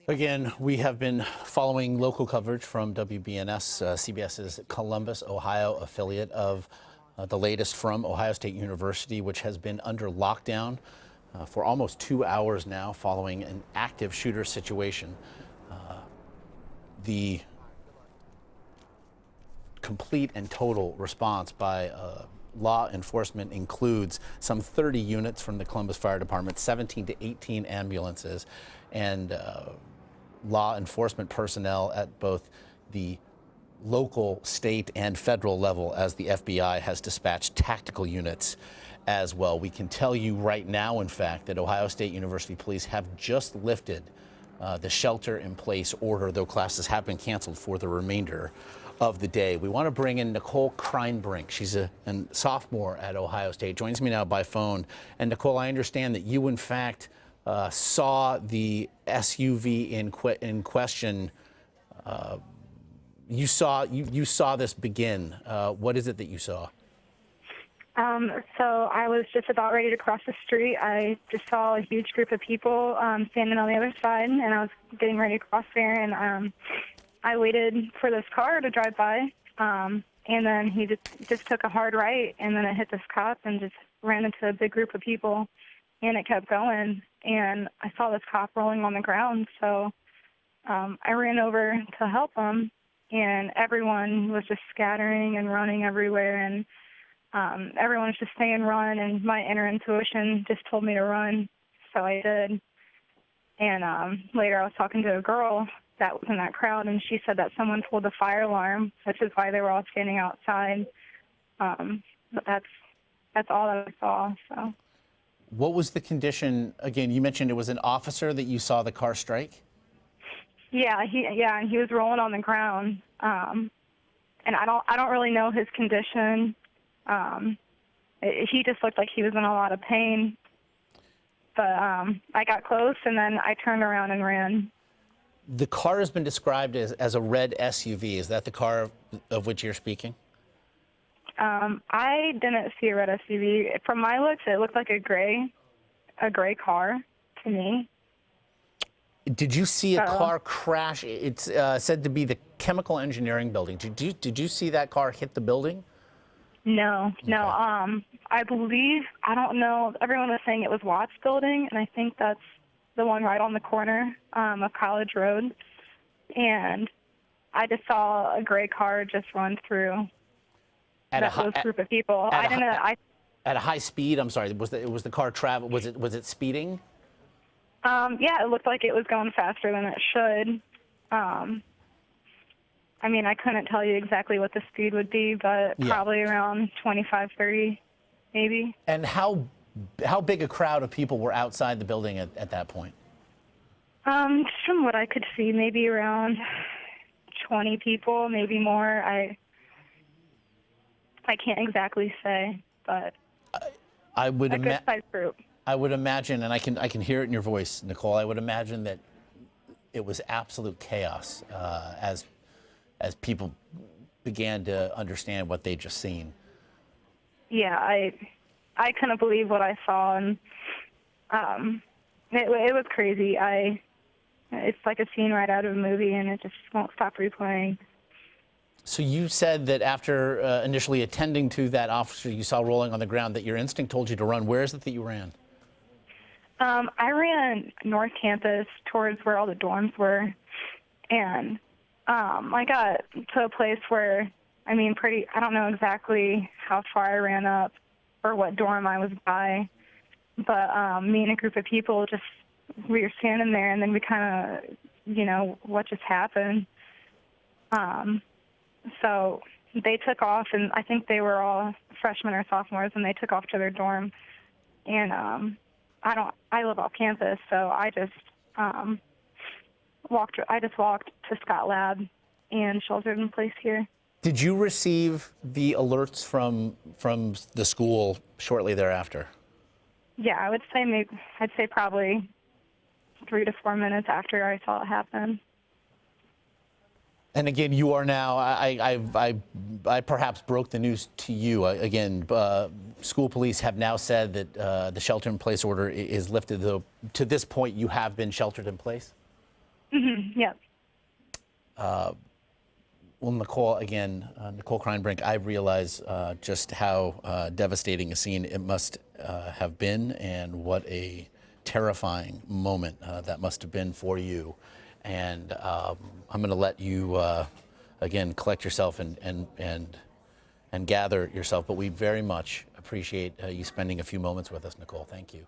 Again, we have been following local coverage from WBNS, CBS's Columbus, Ohio affiliate of the latest from Ohio State University, which has been under lockdown for almost 2 hours now following an active shooter situation. The complete and total response by law enforcement includes some 30 units from the Columbus Fire Department, 17 to 18 ambulances, and law enforcement personnel at both the local, state, and federal level, as the FBI has dispatched tactical units as well. We can tell you right now, in fact, that Ohio State University police have just lifted the shelter-in-place order, though classes have been canceled for the remainder of the day. We want to bring in Nicole Kreinbrink. She's a sophomore at Ohio State. Joins me now by phone. And Nicole, I understand that you, in fact, saw the SUV in question. You saw this begin. What is it that you saw? So I was just about ready to cross the street. I just saw a huge group of people standing on the other side, and I was getting ready to cross there, and I waited for this car to drive by, and then he just took a hard right, and then it hit this cop and just ran into a big group of people, and it kept going, and I saw this cop rolling on the ground, so I ran over to help him, and everyone was just scattering and running everywhere, and everyone was just saying run, and my inner intuition just told me to run, so I did. And later I was talking to a girl that was in that crowd, and she said that someone pulled the fire alarm, which is why they were all standing outside. But that's all that I saw. So. What was the condition? Again, you mentioned it was an officer that you saw the car strike? Yeah, and he was rolling on the ground. And I don't really know his condition. He just looked like he was in a lot of pain. But I got close, and then I turned around and ran. The car has been described as a red SUV. Is that the car of which you're speaking? I didn't see a red SUV. From my looks, it looked like a gray car to me. Did you see a car crash? It's said to be the chemical engineering building. Did you see that car hit the building? No, Okay. no. I believe, I don't know, everyone was saying it was Watts Building, and I think that's the one right on the corner of College Road. And I just saw a gray car just run through those group of people. At a high speed. I'm sorry. Was the car travel? Was it speeding? Yeah, it looked like it was going faster than it should. I mean, I couldn't tell you exactly what the speed would be, but probably around 25, 30, maybe. And how big a crowd of people were outside the building at that point? From what I could see, maybe around 20 people, maybe more. I can't exactly say, but I would a good-sized group. I would imagine, and I can hear it in your voice, Nicole. I would imagine that it was absolute chaos as people began to understand what they'd just seen. Yeah, I couldn't believe what I saw, and it was crazy. It's like a scene right out of a movie, and it just won't stop replaying. So you said that after initially attending to that officer you saw rolling on the ground, that your instinct told you to run. Where is it that you ran? I ran North Campus towards where all the dorms were, and I got to a place where, I don't know exactly how far I ran up or what dorm I was by, but me and a group of people we were standing there, and then we kind of, what just happened? So they took off, and I think they were all freshmen or sophomores, and they took off to their dorm. And I live off campus, so I just walked to Scott Lab and sheltered in place here. Did you receive the alerts from the school shortly thereafter? Yeah, I'd say probably 3 to 4 minutes after I saw it happen. And again, you are now, I perhaps broke the news to you. Again, school police have now said that the shelter-in-place order is lifted. Though to this point, you have been sheltered in place? Yep. Well, Nicole, again, Nicole Kreinbrink, I realize just how devastating a scene it must have been, and what a terrifying moment that must have been for you. And I'm going to let you, again, collect yourself and gather yourself. But we very much appreciate you spending a few moments with us, Nicole. Thank you.